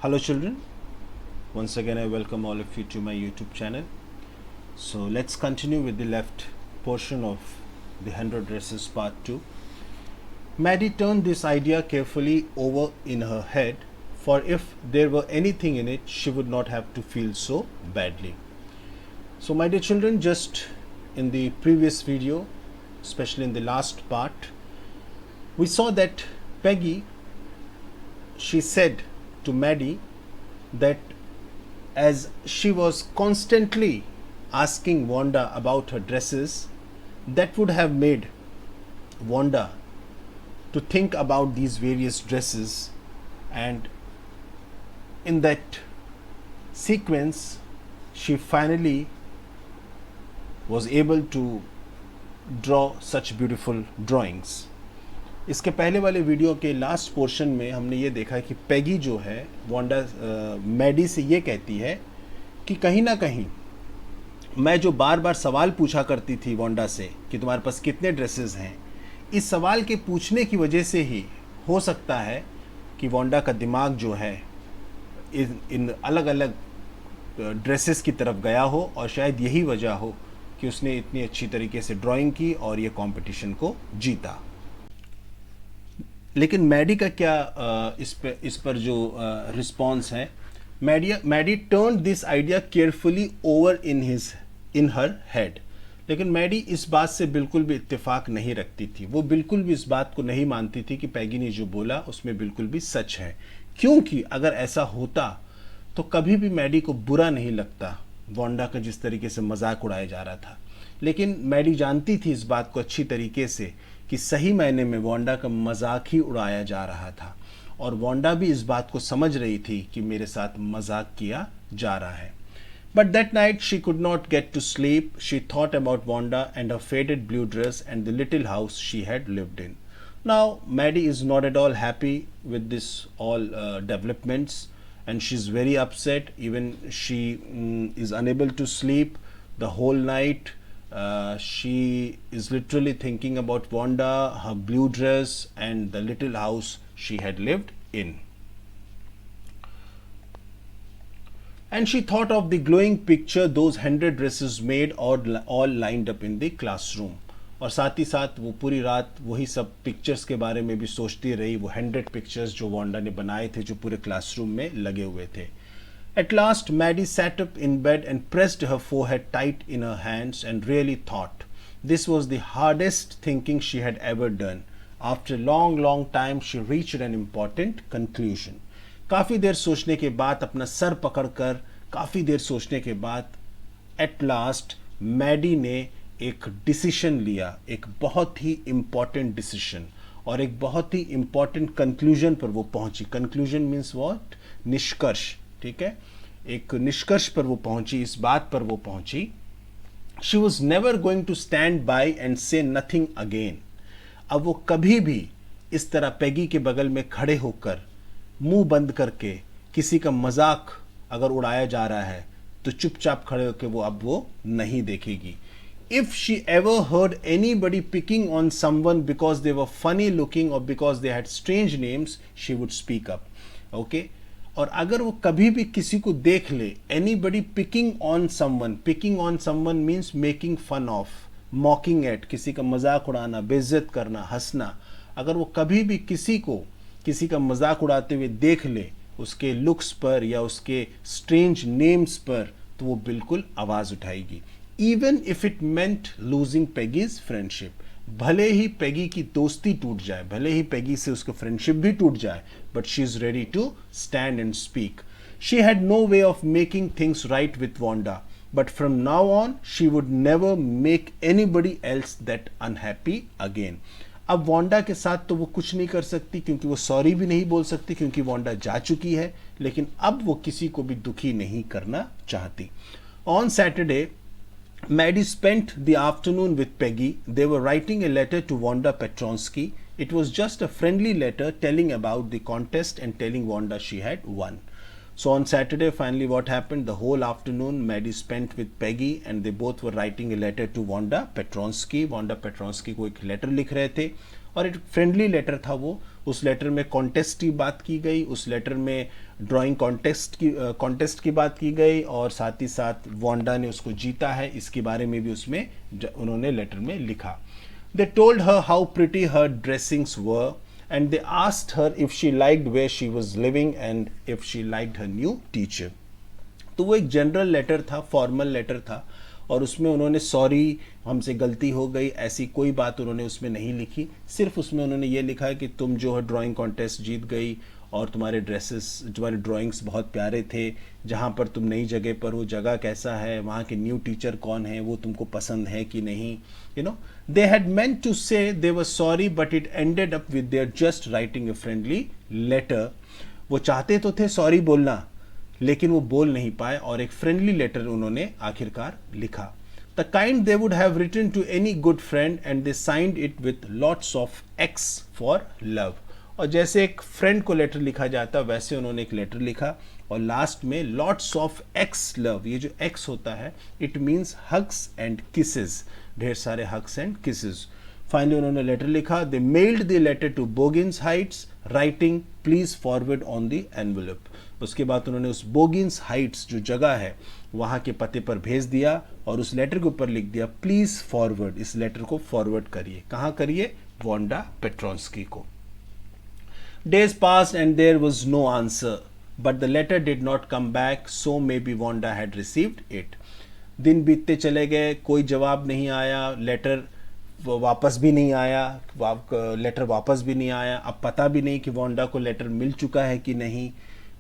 Hello children, once again I welcome all of you to my YouTube channel. So let's continue with the left portion of the 100 dresses part 2. Maddie turned this idea carefully over in her head, for if there were anything in it, she would not have to feel so badly. So my dear children, just in the previous video, especially in the last part, we saw that Peggy, she said to Maddie that as she was constantly asking Wanda about her dresses, that would have made Wanda to think about these various dresses, and in that sequence she finally was able to draw such beautiful drawings. इसके पहले वाले video के last portion में हमने ये देखा कि पैगी जो है वांडा मैडी से ये कहती है कि कहीं ना कहीं मैं जो बार बार सवाल पूछा करती थी वांडा से कि तुम्हारे पास कितने ड्रेसेस हैं, इस सवाल के पूछने की वजह से ही हो सकता है कि वांडा का दिमाग जो है इन अलग अलग ड्रेसेस की तरफ गया हो, और शायद यही वजह हो कि उसने इतनी अच्छी तरीके से ड्राइंग की और ये कंपटीशन को जीता. लेकिन मैडी का क्या इस पर जो रिस्पॉन्स है, Maddie turn this idea carefully over in her head. लेकिन मैडी इस बात से बिल्कुल भी इत्तेफाक नहीं रखती थी. वो बिल्कुल भी इस बात को नहीं मानती थी कि पैगी ने जो बोला उसमें बिल्कुल भी सच है, क्योंकि अगर ऐसा होता तो कभी भी मैडी को बुरा नहीं लगता वांडा का जिस तरीके से मजाक उड़ाया जा रहा था. लेकिन मैडी जानती थी इस बात को अच्छी तरीके से कि सही मायने में वांडा का मजाक ही उड़ाया जा रहा था, और वांडा भी इस बात को समझ रही थी कि मेरे साथ मजाक किया जा रहा है. But that night she could not get to sleep. She thought about Wanda and her faded blue dress and the little house she had lived in. Now Maddie is not at all happy with this all developments, and she's very upset. Even she is unable to sleep the whole night. She is literally thinking about Wanda, her blue dress, and the little house she had lived in. And she thought of the glowing picture those 100 dresses made, all lined up in the classroom. और साथ ही साथ वो पूरी रात वही सब pictures के बारे में भी सोचती रही, वो 100 पिक्चर्स जो वांडा ने बनाए थे जो पूरे क्लासरूम में लगे हुए थे. At last, Maddie sat up in bed and pressed her forehead tight in her hands and really thought. This was the hardest thinking she had ever done. After a long time, she reached an important conclusion. काफ़ी देर सोचने के बाद, अपना sir पकड़कर काफ़ी देर सोचने के बाद, at last, मैडी ने एक डिसीशन लिया, एक बहुत ही इम्पॉर्टेंट डिसीशन, और एक बहुत ही इम्पॉर्टेंट कंक्लूजन पर वो पहुंची. Conclusion means what? निष्कर्ष. ठीक है, एक निष्कर्ष पर वो पहुंची, इस बात पर वो पहुंची. She was never going to stand by and say nothing again. अब वो कभी भी इस तरह पैगी के बगल में खड़े होकर मुंह बंद करके किसी का मजाक अगर उड़ाया जा रहा है तो चुपचाप खड़े होकर वो नहीं देखेगी. If she ever heard anybody picking on someone because they were funny looking or because they had strange names, she would speak up. Okay? और अगर वो कभी भी किसी को देख ले, anybody picking on someone means making fun of, mocking at, किसी का मजाक उड़ाना, बेइज्जत करना, हंसना. अगर वो कभी भी किसी का मजाक उड़ाते हुए देख ले, उसके लुक्स पर या उसके स्ट्रेंज नेम्स पर, तो वो बिल्कुल आवाज़ उठाएगी. Even if it meant losing Peggy's friendship, भले ही पैगी की दोस्ती टूट जाए, भले ही पैगी से उसका फ्रेंडशिप भी टूट जाए, but she is ready to stand and speak. She had no way of making things right with Wanda, but from now on she would never make anybody else that unhappy again. अब Wanda के साथ तो वो कुछ नहीं कर सकती, क्योंकि वो सॉरी भी नहीं बोल सकती, क्योंकि वांडा जा चुकी है. लेकिन अब वो किसी को भी दुखी नहीं करना चाहती. On Saturday, Maddie spent the afternoon with Peggy. They were writing a letter to Wanda Petronsky. It was just a friendly letter telling about the contest and telling Wanda she had won. So on Saturday, finally what happened, the whole afternoon Maddie spent with Peggy and they both were writing a letter to Wanda Petronsky. Wanda Petronsky को एक letter लिख रहे थे, और एक friendly letter था वो. उस लेटर में कॉन्टेस्ट की बात की गई, उस लेटर में ड्राइंग कॉन्टेस्ट की बात की गई, और साथ ही साथ वांडा ने उसको जीता है इसके बारे में भी उसमें उन्होंने लेटर में लिखा. They told her how pretty her dressings were, and they asked her if she liked where she was living and if she liked her new teacher. तो वो एक जनरल लेटर था, फॉर्मल लेटर था, और उसमें उन्होंने सॉरी हमसे गलती हो गई ऐसी कोई बात उन्होंने उसमें नहीं लिखी. सिर्फ उसमें उन्होंने ये लिखा है कि तुम जो है ड्राइंग कॉन्टेस्ट जीत गई और तुम्हारे ड्राइंग्स बहुत प्यारे थे, जहाँ पर तुम नई जगह पर हो जगह कैसा है, वहाँ के न्यू टीचर कौन है, वो तुमको पसंद है कि नहीं. They had meant to say they were sorry but it ended up with their just writing a friendly letter. वो चाहते तो थे सॉरी बोलना, लेकिन वो बोल नहीं पाए और एक फ्रेंडली लेटर उन्होंने आखिरकार लिखा. The kind they would have written to any good friend and they signed it with lots of X for love. और जैसे एक फ्रेंड को लेटर लिखा जाता वैसे उन्होंने एक लेटर लिखा और लास्ट में लॉट्स ऑफ एक्स लव. ये जो एक्स होता है it means hugs and kisses, ढेर सारे हग्स एंड किसेस. फाइनली उन्होंने लेटर लिखा. They mailed the letter to Boggins Heights writing please forward on the envelope. उसके बाद उन्होंने उस बोगिन्स हाइट्स जो जगह है वहाँ के पते पर भेज दिया और उस लेटर के ऊपर लिख दिया प्लीज फॉरवर्ड, इस लेटर को फॉरवर्ड करिए. कहाँ करिए? वांडा पेट्रोंस्की को. Days passed and there was no answer, but the letter did not come back, so maybe Wanda had received it. दिन बीतते चले गए, कोई जवाब नहीं आया, लेटर वापस भी नहीं आया, लेटर वापस भी नहीं आया. अब पता भी नहीं कि वांडा को लेटर मिल चुका है कि नहीं.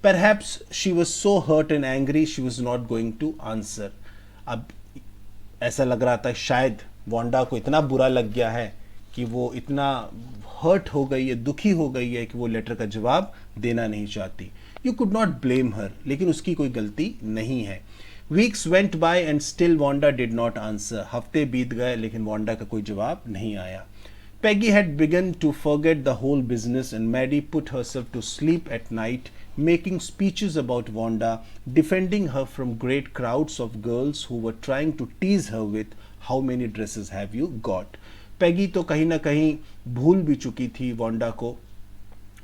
Perhaps she was so hurt and angry she was not going to answer. अब ऐसा लग रहा था शायद वांडा को इतना बुरा लग गया है कि वो इतना हर्ट हो गई है, दुखी हो गई है कि वो लेटर का जवाब देना नहीं चाहती. यू कुड नॉट ब्लेम हर, लेकिन उसकी कोई गलती नहीं है. Weeks went by and still Wanda did not answer. हफ्ते बीत गए लेकिन वांडा का कोई जवाब नहीं आया. Peggy had begun to forget the whole business and Maddie put herself to sleep at night, making speeches about Wanda, defending her from great crowds of girls who were trying to tease her with, how many dresses have you got? पैगी तो कहीं ना कहीं भूल भी चुकी थी Wanda को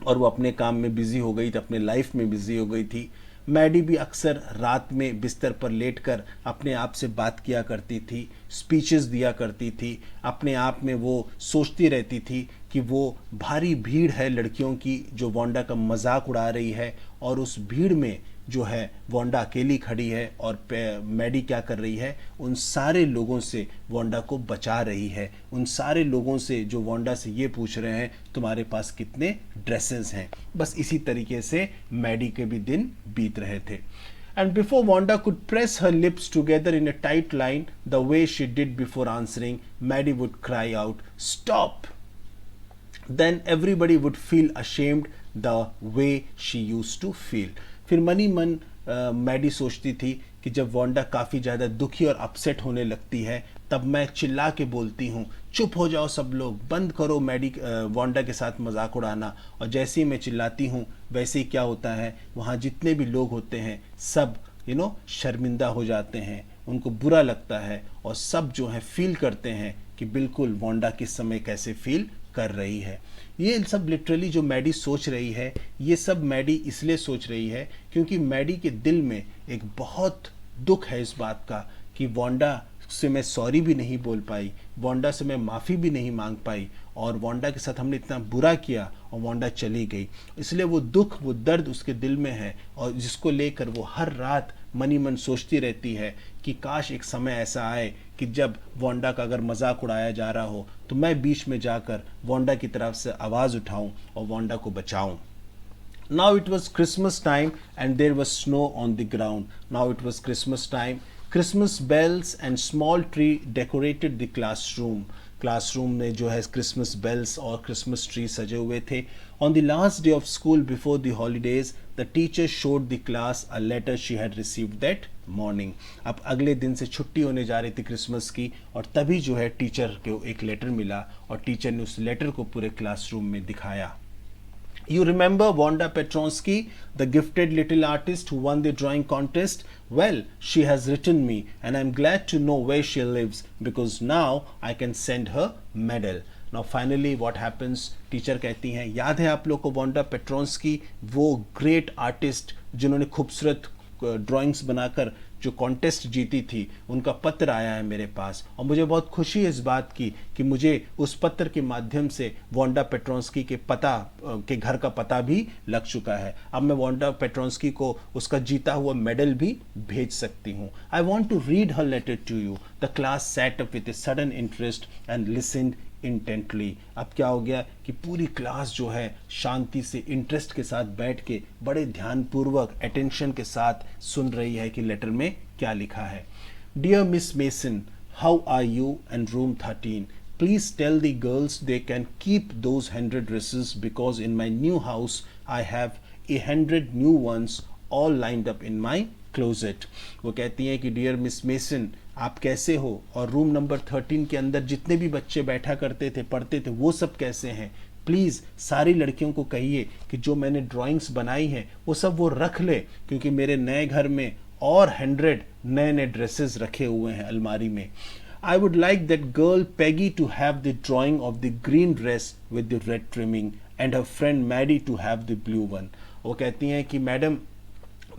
और वो अपने काम में बिजी हो गई थी, अपने लाइफ में बिजी हो गई थी. मैडी भी अक्सर रात में बिस्तर पर लेटकर अपने आप से बात किया करती थी, स्पीचेस दिया करती थी. अपने आप में वो सोचती रहती थी कि वो भारी भीड़ है लड़कियों की जो वांडा का मजाक उड़ा रही है और उस भीड़ में जो है वांडा अकेली खड़ी है और मैडी क्या कर रही है, उन सारे लोगों से वांडा को बचा रही है. उन सारे लोगों से जो वांडा से ये पूछ रहे हैं तुम्हारे पास कितने ड्रेसेस हैं. बस इसी तरीके से मैडी के भी दिन बीत रहे थे. And before Wanda could press her lips together in a tight line the way she did before answering, Maddie would cry out, "Stop!" Then everybody would feel ashamed the way she used to feel. फिर money मन Maddie सोचती थी कि जब Wanda काफ़ी ज़्यादा दुखी और अपसेट होने लगती है तब मैं चिल्ला के बोलती हूँ, चुप हो जाओ सब लोग, बंद करो वांडा के साथ मजाक उड़ाना. और जैसे ही मैं चिल्लाती हूँ वैसे ही क्या होता है, वहाँ जितने भी लोग होते हैं सब शर्मिंदा हो जाते हैं, उनको बुरा लगता है और सब जो है फील करते हैं कि बिल्कुल वांडा किस समय कैसे फील कर रही है. ये सब लिटरली जो मैडी सोच रही है, ये सब मैडी इसलिए सोच रही है क्योंकि मैडी के दिल में एक बहुत दुख है इस बात का कि वांडा से मैं सॉरी भी नहीं बोल पाई, वांडा से मैं माफ़ी भी नहीं मांग पाई और वांडा के साथ हमने इतना बुरा किया और वांडा चली गई. इसलिए वो दुख, वो दर्द उसके दिल में है और जिसको लेकर वो हर रात मनी मन सोचती रहती है कि काश एक समय ऐसा आए कि जब वांडा का अगर मजाक उड़ाया जा रहा हो तो मैं बीच में जाकर वांडा की तरफ से आवाज़ उठाऊं और वांडा को बचाऊं. Now it was Christmas time and there was snow on the ground. Now it was Christmas time. Christmas bells and small tree decorated the classroom. Classroom में जो है क्रिसमस बेल्स और क्रिसमस ट्री सजे हुए थे. On the last day of school before the holidays, the teacher showed the class a letter she had received that morning. अब अगले दिन से छुट्टी होने जा रही थी क्रिसमस की और तभी जो है टीचर को एक लेटर मिला और टीचर ने उस लेटर को पूरे क्लासरूम में दिखाया. You remember Wanda Petronsky, the gifted little artist who won the drawing contest? Well, she has written me and I'm glad to know where she lives because now I can send her medal. Now finally what happens, teacher कहती हैं याद है आप लोग को Wanda पेट्रोंस्की, वो great artist जिन्होंने खूबसूरत ड्राइंग्स बनाकर जो कॉन्टेस्ट जीती थी, उनका पत्र आया है मेरे पास और मुझे बहुत खुशी है इस बात की कि मुझे उस पत्र के माध्यम से वांडा पेट्रोंस्की के घर का पता भी लग चुका है। अब मैं वांडा पेट्रोंस्की को उसका जीता हुआ मेडल भी भेज सकती हूँ। I want to read her letter to you. The class sat up with a sudden interest and listened intently. अब क्या हो गया कि पूरी क्लास जो है शांति से इंटरेस्ट के साथ बैठ के बड़े ध्यानपूर्वक अटेंशन के साथ सुन रही है कि लेटर में क्या लिखा है। Dear miss Mason, how are you and room 13? Please tell the girls they can keep those 100 dresses because in my new house I have 100 new ones all lined up in my closet. वो कहती हैं कि dear miss mason, आप कैसे हो, और room number 13 के अंदर जितने भी बच्चे बैठा करते थे, पढ़ते थे, वो सब कैसे हैं? प्लीज़ सारी लड़कियों को कहिए कि जो मैंने ड्राइंग्स बनाई हैं वो सब वो रख ले, क्योंकि मेरे नए घर में और 100 नए नए ड्रेसेस रखे हुए हैं अलमारी में। I would like that girl Peggy to have the drawing of the green dress with the red trimming and her friend Maddie to have the blue one. वो कहती हैं कि मैडम,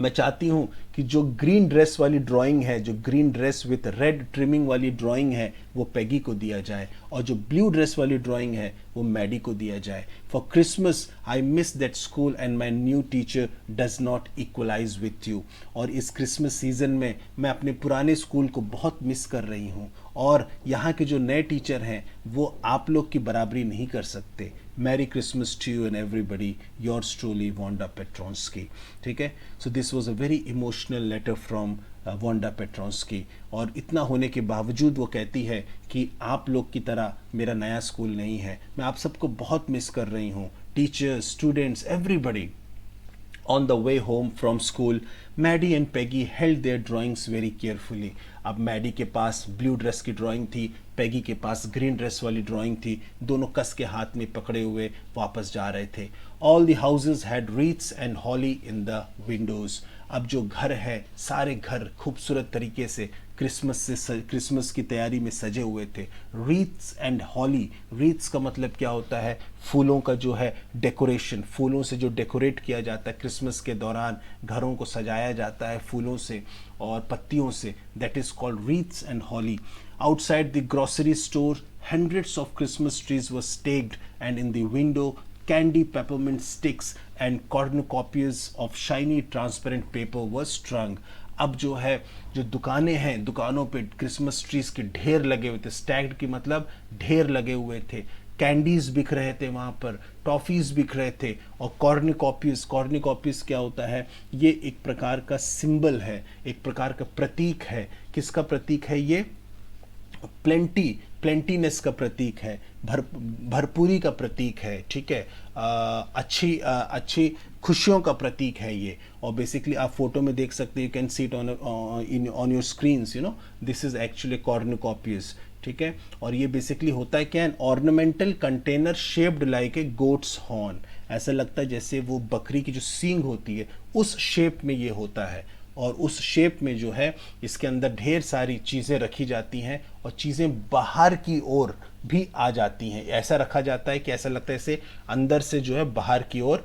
मैं चाहती हूँ कि जो ग्रीन ड्रेस वाली ड्राइंग है, जो green dress with red trimming वाली ड्राइंग है, वो पेगी को दिया जाए, और जो ब्लू ड्रेस वाली ड्राइंग है वो मैडी को दिया जाए। For Christmas I miss that school and my new teacher does not equalize with you. और इस क्रिसमस सीजन में मैं अपने पुराने स्कूल को बहुत मिस कर रही हूँ, और यहाँ के जो नए टीचर हैं वो आप लोग की बराबरी नहीं कर सकते। Merry Christmas to you and everybody, yours truly Wanda Petronski. ठीक है, so this was a very emotional letter from Wanda Petronski. और इतना होने के बावजूद वो कहती है कि आप लोग की तरह मेरा नया स्कूल नहीं है, मैं आप सबको बहुत मिस कर रही हूँ, teachers, students, everybody. On the way home from school, Maddie and Peggy held their drawings very carefully. अब मैडी के पास ब्लू ड्रेस की ड्राइंग थी, पेगी के पास ग्रीन ड्रेस वाली ड्राइंग थी, दोनों कस के हाथ में पकड़े हुए वापस जा रहे थे। All the houses had wreaths and holly in the windows. अब जो घर है, सारे घर खूबसूरत तरीके से क्रिसमस की तैयारी में सजे हुए थे। रीथ्स एंड हॉली, रीथ्स का मतलब क्या होता है? फूलों का जो है डेकोरेशन, फूलों से जो डेकोरेट किया जाता है क्रिसमस के दौरान, घरों को सजाया जाता है फूलों से और पत्तियों से, that is called wreaths and holly. Outside the grocery store hundreds of Christmas trees were staked, and in the window candy peppermint sticks and cornucopias of shiny transparent paper were strung. अब जो है, जो दुकानें हैं, दुकानों पे Christmas trees के ढेर लगे हुए थे। स्टैक्ड की मतलब ढेर लगे हुए थे, कैंडीज बिक रहे थे वहाँ पर, टॉफीज बिक रहे थे, और कॉर्निकॉपीज क्या होता है? ये एक प्रकार का सिंबल है, एक प्रकार का प्रतीक है। किसका प्रतीक है ये? प्लेंटीनेस का प्रतीक है, भरपूरी का प्रतीक है। ठीक है, अच्छी खुशियों का प्रतीक है ये। और बेसिकली आप फोटो में देख सकते हैं, you can see it on your screens, you know, this is actually cornucopias. ठीक है, और ये बेसिकली होता है क्या? An ornamental container shaped like a goat's horn. ऐसा लगता है जैसे वो बकरी की जो सींग होती है उस शेप में ये होता है, और उस शेप में जो है इसके अंदर ढेर सारी चीज़ें रखी जाती हैं और चीज़ें बाहर की ओर भी आ जाती हैं। ऐसा रखा जाता है कि ऐसा लगता है जैसे अंदर से जो है बाहर की ओर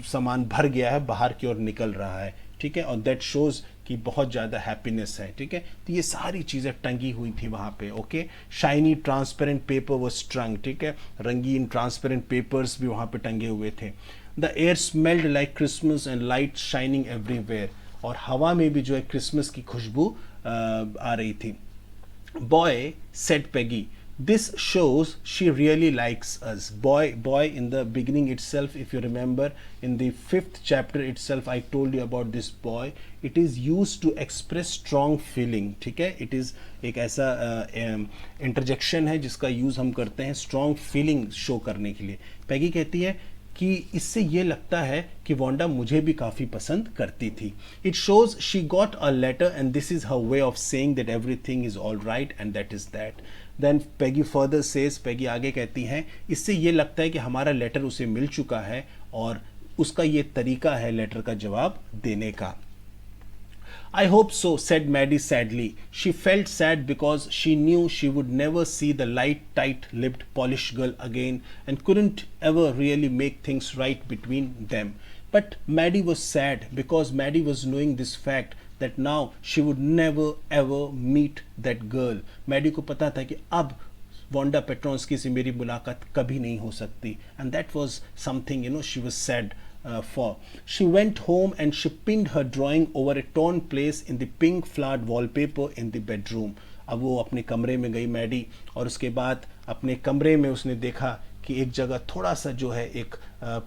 सामान भर गया है, बाहर की ओर निकल रहा है। ठीक है, और दैट शोज़ कि बहुत ज़्यादा हैप्पीनेस है। ठीक है, तो ये सारी चीज़ें टंगी हुई थी वहाँ पे। ओके, शाइनी ट्रांसपेरेंट पेपर वो स्ट्रंग। ठीक है, रंगीन ट्रांसपेरेंट पेपर्स भी वहाँ पे टंगे हुए थे। The air smelled like Christmas and light shining everywhere. और हवा में भी जो है क्रिसमस की खुशबू आ रही थी। Boy said Peggy, this shows she really likes us. Boy in the beginning itself, if you remember, in the 5th chapter itself I told you about this boy. It is used to express strong feeling. ठीक है, it is एक ऐसा interjection है जिसका use हम करते हैं strong feeling show करने के लिए। पैगी कहती है कि इससे ये लगता है कि वांडा मुझे भी काफ़ी पसंद करती थी। It shows she got a letter and this is her way of saying that everything is all right and that is that. Then Peggy further says, Peggy आगे कहती हैं, इससे ये लगता है कि हमारा लेटर उसे मिल चुका है और उसका ये तरीका है लेटर का जवाब देने का। I hope so, said Maddie sadly. She felt sad because she knew she would never see the light, tight-lipped Polish girl again and couldn't ever really make things right between them. But Maddie was sad because Maddie was knowing this fact that now she would never ever meet that girl. Maddie को पता था कि अब Wanda पेट्रोंस्की से मेरी मुलाकात कभी नहीं हो सकती, and that was something she was sad for. She went home and she pinned her drawing over a torn place in the pink flowered wallpaper in the bedroom. अब वो अपने कमरे में गई मैडी, और उसके बाद अपने कमरे में उसने देखा कि एक जगह थोड़ा सा जो है एक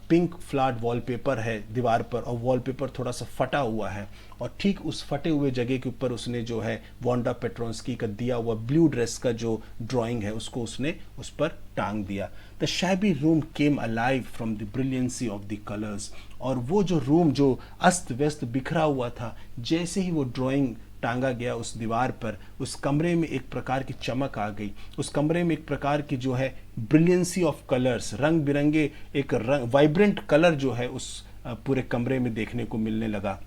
पिंक फ्लावर्ड वॉलपेपर है दीवार पर, और वॉलपेपर थोड़ा सा फटा हुआ है, और ठीक उस फटे हुए जगह के ऊपर उसने जो है वोंडा पेट्रोंस्की का दिया हुआ ब्लू ड्रेस का जो ड्राइंग है उसको उसने उस पर टांग दिया. The shabby room came alive from the brilliancy of the colours. और वो जो रूम जो अस्त व्यस्त बिखरा हुआ था, जैसे ही वो ड्राइंग टांगा गया उस दीवार पर, उस कमरे में एक प्रकार की चमक आ गई. उस कमरे में एक प्रकार की जो है ब्रिलियंसी ऑफ कलर्स, रंग बिरंगे एक वाइब्रेंट कलर जो है उस पूरे कमरे में देखने को मिलने लगा.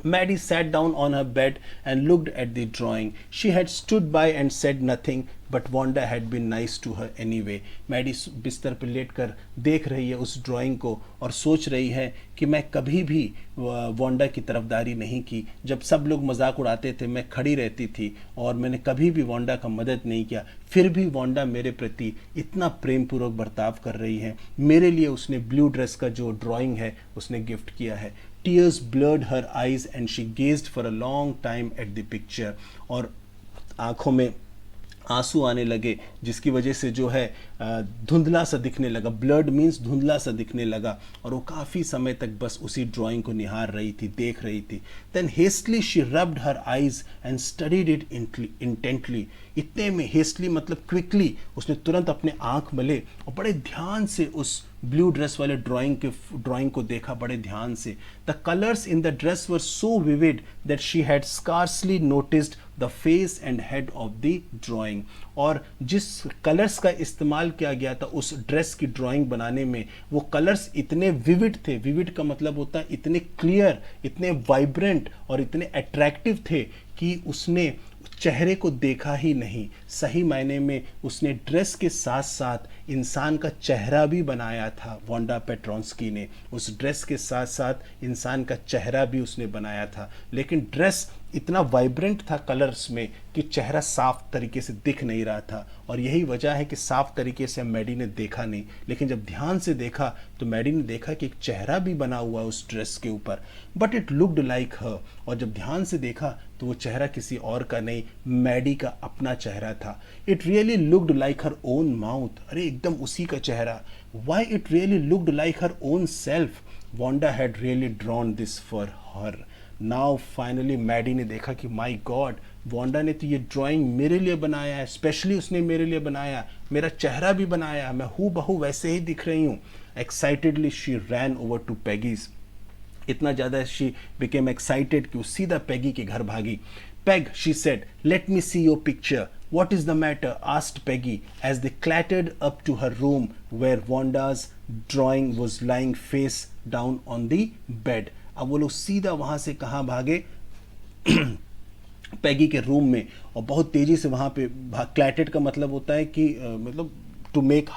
Maddie sat down on her bed and looked at the drawing. She had stood by and said nothing, but Wanda had been nice to her anyway. Maddie बिस्तर पर लेटकर देख रही है उस ड्राइंग को और सोच रही है कि मैं कभी भी वांडा की तरफदारी नहीं की. जब सब लोग मजाक उड़ाते थे मैं खड़ी रहती थी और मैंने कभी भी वांडा का मदद नहीं किया. फिर भी वांडा मेरे प्रति इतना प्रेम पूर्वक बर्ताव कर रही है. मेरे लिए उसने ब्लू ड्रेस का जो ड्राइंग है उसने गिफ्ट किया है. Tears blurred her eyes and she gazed for a long time at the picture. और आंखों में आंसू आने लगे, जिसकी वजह से जो है धुंधला सा दिखने लगा. ब्लर्ड मीन्स धुंधला सा दिखने लगा, और वो काफ़ी समय तक बस उसी ड्राइंग को निहार रही थी, देख रही थी. Then hastily she rubbed her eyes and studied it intently. इतने में हेस्टली मतलब क्विकली उसने तुरंत अपने आंख मले और बड़े ध्यान से उस ब्लू ड्रेस वाले ड्राइंग को देखा बड़े ध्यान से. The colours in the dress were so vivid that she had scarcely noticed the face and head of the drawing. और जिस कलर्स का इस्तेमाल किया गया था उस ड्रेस की ड्राइंग बनाने में, वो कलर्स इतने विविड थे. विविड का मतलब होता है इतने क्लियर, इतने वाइब्रेंट और इतने अट्रैक्टिव थे कि उसने चेहरे को देखा ही नहीं. सही मायने में उसने ड्रेस के साथ साथ इंसान का चेहरा भी बनाया था. वोंडा पेट्रोंस्की ने उस ड्रेस के साथ साथ इंसान का चेहरा भी उसने बनाया था. लेकिन ड्रेस इतना वाइब्रेंट था कलर्स में कि चेहरा साफ तरीके से दिख नहीं रहा था. और यही वजह है कि साफ तरीके से मैडी ने देखा नहीं. लेकिन जब ध्यान से देखा तो मैडी ने देखा कि एक चेहरा भी बना हुआ उस ड्रेस के ऊपर. बट इट लुक्ड लाइक हर. और जब ध्यान से देखा तो वो चेहरा किसी और का नहीं, मैडी का अपना चेहरा था. It really looked like her own mouth. अरे एकदम उसी का चेहरा. Why it really looked like her own self. Wanda had really drawn this for her. Now finally Maddie ने देखा कि माई गॉड, वोंडा ने तो ये ड्राइंग मेरे लिए बनाया है. स्पेशली उसने मेरे लिए बनाया, मेरा चेहरा भी बनाया, मैं हूँ बहू वैसे ही दिख रही हूँ. Excitedly she ran over to Peggy's. इतना ज़्यादा शी बिकेम एक्साइटेड कि वो सीधा पेगी के घर भागी. Peg, she said, let me see your picture. What is the matter? Asked Peggy as they clattered up to her room where Wanda's drawing was lying face down on the bed. अब वो लोग सीधा वहाँ से कहाँ भागे? पैगी के room में, और बहुत तेज़ी से वहाँ पे क्लैटेड का मतलब होता है कि मतलब to make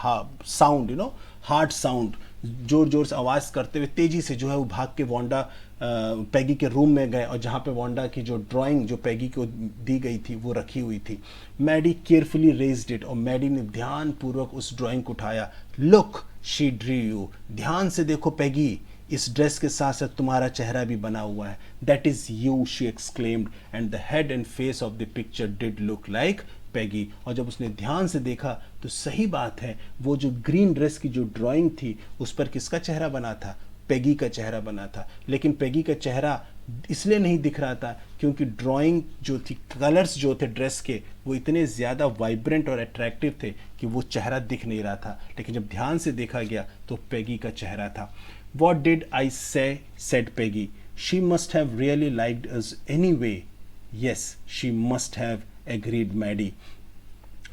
sound, hard sound, जोर जोर से आवाज़ करते हुए तेज़ी से जो है वो भाग के वोंडा पैगी के रूम में गए, और जहाँ पे वोंडा की जो ड्राइंग जो पैगी को दी गई थी वो रखी हुई थी. Maddie carefully raised it. और मैडी ने ध्यानपूर्वक उस ड्राइंग को उठाया. Look, she drew you. ध्यान से देखो पैगी, इस ड्रेस के साथ साथ तुम्हारा चेहरा भी बना हुआ है. That is you, she exclaimed, and the head and face of the picture did look like Peggy. और जब उसने ध्यान से देखा तो सही बात है, वो जो ग्रीन ड्रेस की जो ड्राइंग थी उस पर किसका चेहरा बना था? पैगी का चेहरा बना था. लेकिन पैगी का चेहरा इसलिए नहीं दिख रहा था क्योंकि ड्राइंग जो थी, कलर्स जो थे ड्रेस के, वो इतने ज़्यादा वाइब्रेंट और अट्रैक्टिव थे कि वो चेहरा दिख नहीं रहा था. लेकिन जब ध्यान से देखा गया तो पैगी का चेहरा था. What did I say? said Peggy. She must have really liked us anyway. Yes, she must have, agreed Maddie.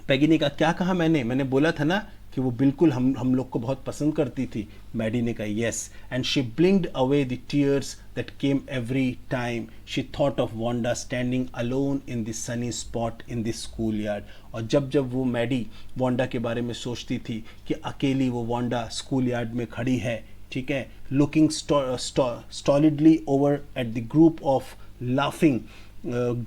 पैगी ने कहा, क्या कहा मैंने बोला था ना कि वो बिल्कुल हम लोग को बहुत पसंद करती थी? मैडी ने कहा yes, and she ब्लिंक्ड away the tears that came every time she thought of Wanda standing alone in the Sunny spot in the school yard. और जब जब वो मैडी वांडा के बारे में सोचती थी कि अकेली वो वांडा स्कूल यार्ड में खड़ी है, ठीक है, looking stolidly over at the group of laughing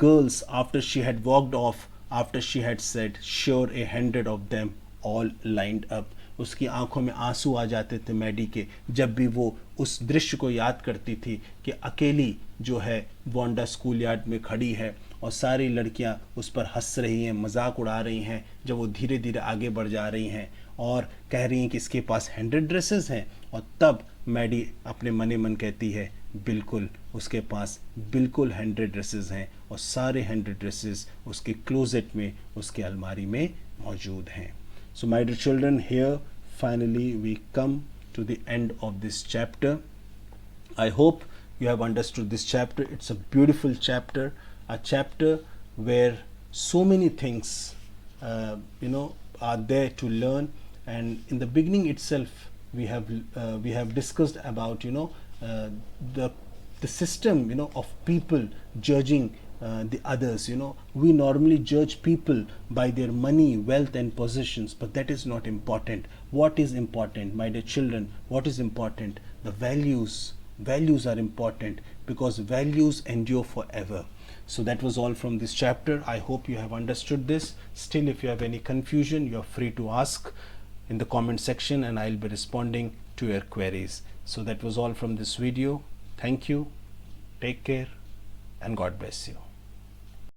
girls after she had walked off, after she had said sure 100 of them all lined up, उसकी आंखों में आंसू आ जाते थे मैडी के जब भी वो उस दृश्य को याद करती थी कि अकेली जो है वांडा स्कूल यार्ड में खड़ी है और सारी लड़कियां उस पर हंस रही हैं, मजाक उड़ा रही हैं, जब वो धीरे धीरे आगे बढ़ जा रही हैं और कह रही हैं कि इसके पास 100 ड्रेसेस हैं। और तब मैडी अपने मने मन कहती है बिल्कुल, उसके पास बिल्कुल 100 ड्रेसेस हैं और सारे 100 ड्रेसेस उसके क्लोजेट में, उसके अलमारी में मौजूद हैं। So my dear children, here finally we come to the end of this chapter. I hope you have understood this chapter. It's a beautiful chapter, a chapter where so many things are there to learn. And in the beginning itself we have discussed about the system of people judging the others. We normally judge people by their money, wealth and possessions, but that is not important. What is important, my dear children? What is important? The values are important, because values endure forever. So that was all from this chapter. I hope you have understood this. Still, if you have any confusion, you are free to ask in the comment section and I'll be responding to your queries. So that was all from this video. Thank you, take care, and God bless you.